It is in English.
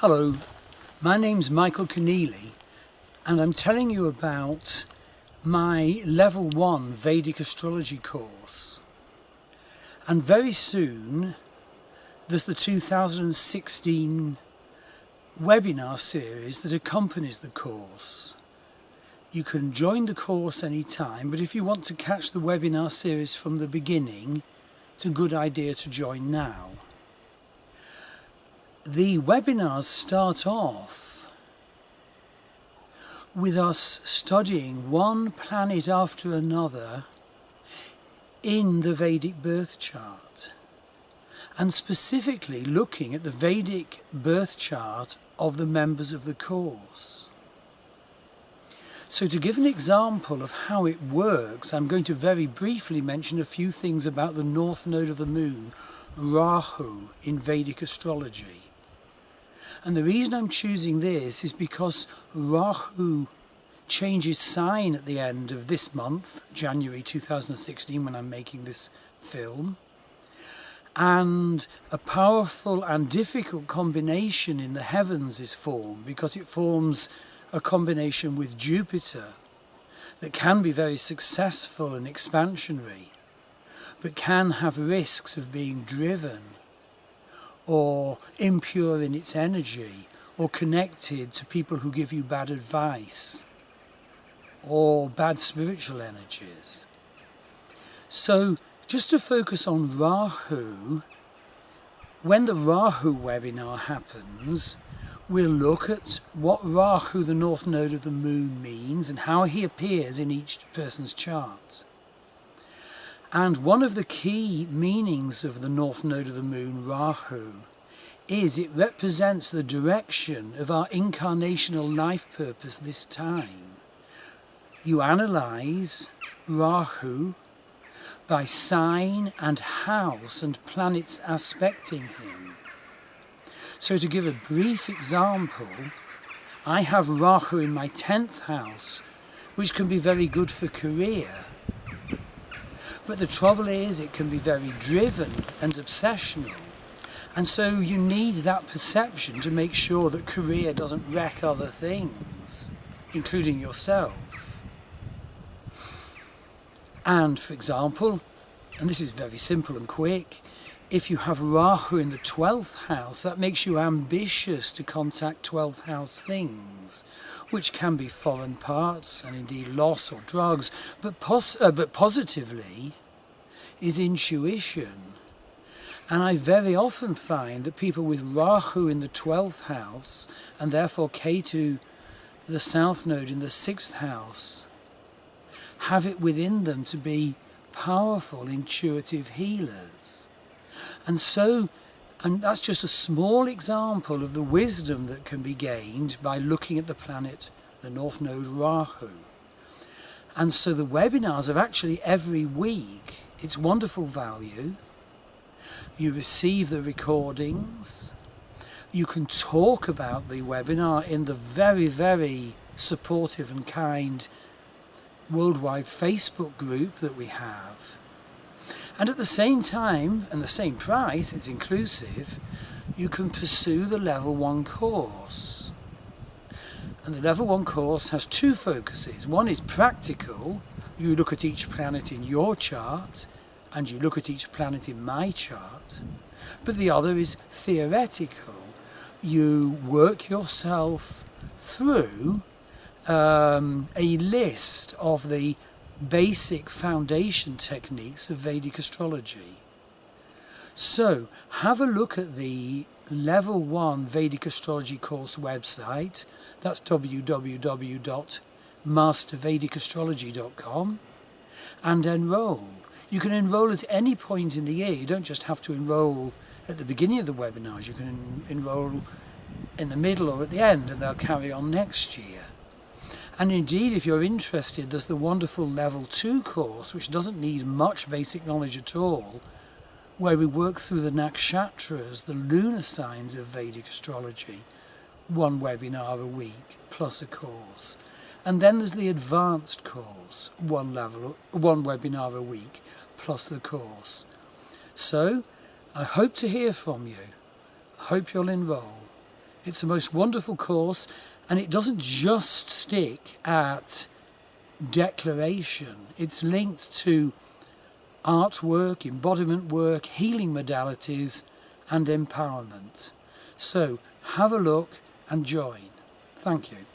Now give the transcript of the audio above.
Hello, my name's Michael Conneely, and I'm telling you about my Level 1 Vedic Astrology course. And very soon there's the 2016 webinar series that accompanies the course. You can join the course anytime, but if you want to catch the webinar series from the beginning, it's a good idea to join now. The webinars start off with us studying one planet after another in the Vedic birth chart, and specifically looking at the Vedic birth chart of the members of the course. So to give an example of how it works, I'm going to very briefly mention a few things about the North Node of the Moon, Rahu, in Vedic astrology. And the reason I'm choosing this is because Rahu changes sign at the end of this month, January 2016, when I'm making this film. And a powerful and difficult combination in the heavens is formed, because it forms a combination with Jupiter that can be very successful and expansionary, but can have risks of being driven or impure in its energy, or connected to people who give you bad advice, or bad spiritual energies. So just to focus on Rahu, when the Rahu webinar happens, we'll look at what Rahu, the North Node of the Moon, means and how he appears in each person's chart. And one of the key meanings of the North Node of the Moon, Rahu, is it represents the direction of our incarnational life purpose this time. You analyse Rahu by sign and house and planets aspecting him. So to give a brief example, I have Rahu in my 10th house, which can be very good for career. But the trouble is, it can be very driven and obsessional. And so you need that perception to make sure that career doesn't wreck other things, including yourself. And for example, and this is very simple and quick, if you have Rahu in the 12th house, that makes you ambitious to contact 12th house things, which can be foreign parts and indeed loss or drugs, but positively is intuition. And I very often find that people with Rahu in the 12th house, and therefore Ketu, the South Node in the 6th house, have it within them to be powerful, intuitive healers. And that's just a small example of the wisdom that can be gained by looking at the planet, the North Node Rahu. And so the webinars are actually every week. It's wonderful value. You receive the recordings. You can talk about the webinar in the very, very supportive and kind worldwide Facebook group that we have. And at the same time, and the same price, it's inclusive, you can pursue the Level 1 course. And the Level 1 course has two focuses. One is practical. You look at each planet in your chart, and you look at each planet in my chart. But the other is theoretical. You work yourself through a list of the basic foundation techniques of Vedic astrology. So have a look at the Level 1 Vedic Astrology course website. That's www.mastervedicastrology.com, and enroll. You can enroll at any point in the year. You don't just have to enroll at the beginning of the webinars. You can enroll in the middle or at the end, and they'll carry on next year. And indeed, if you're interested, there's the wonderful Level 2 course, which doesn't need much basic knowledge at all, where we work through the nakshatras, the lunar signs of Vedic astrology, one webinar a week, plus a course. And then there's the advanced course, one webinar a week, plus the course. So, I hope to hear from you. I hope you'll enroll. It's the most wonderful course, and it doesn't just stick at declaration. It's linked to artwork, embodiment work, healing modalities, and empowerment. So have a look and join. Thank you.